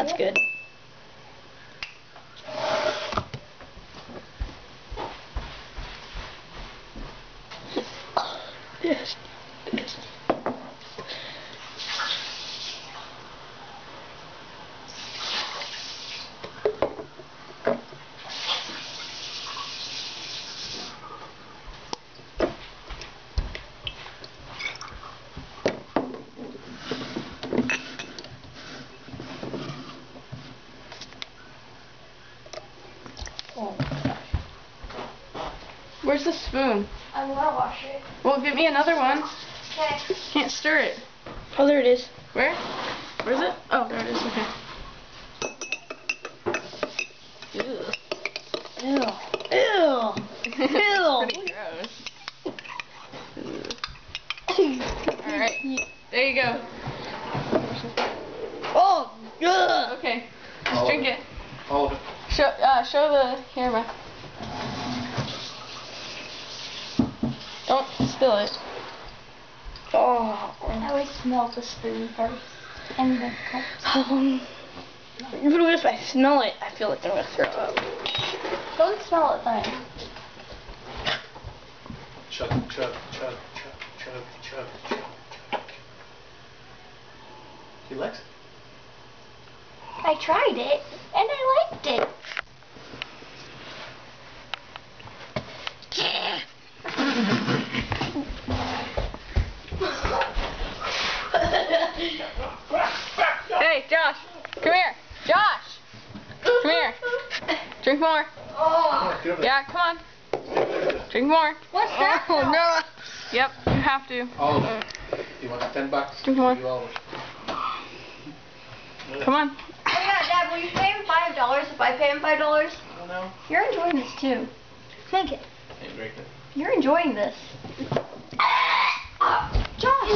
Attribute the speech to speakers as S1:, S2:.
S1: That's good. Yes. Yes.
S2: Oh.
S3: Where's the spoon?
S2: I'm gonna wash it.
S3: Well, get me another one.
S2: Okay.
S3: Can't stir it.
S1: Oh, there it is.
S3: Where? Where's it? Oh, there it is. Okay.
S1: Ew. Ew. Ew.
S3: Pretty gross. Alright. There you go.
S1: Oh, ugh.
S3: Okay. Just drink it.
S4: Hold it.
S3: Show the camera. Don't spill it.
S1: Oh.
S2: I always smell the spoon first. And the cups.
S1: If I smell it, I feel like I'm gonna throw up.
S2: Don't smell it then.
S4: Chug, chug, chug, chug, chug, chug, chug. He likes it.
S2: I tried it, and I liked it.
S3: Hey, Josh. Come here. Josh. Come here. Drink more.
S2: Oh.
S3: Yeah, come on. Drink more.
S2: What's that?
S1: Oh, no.
S3: Yep, you have to.
S4: All of it. You want $10?
S3: Drink more.
S4: You all of it.
S3: Come on.
S2: Oh yeah, Dad, will you pay him $5 if I pay him $5?
S4: Oh no.
S2: You're enjoying this too. Take it.
S4: Hey, break it.
S2: You're enjoying this. Josh!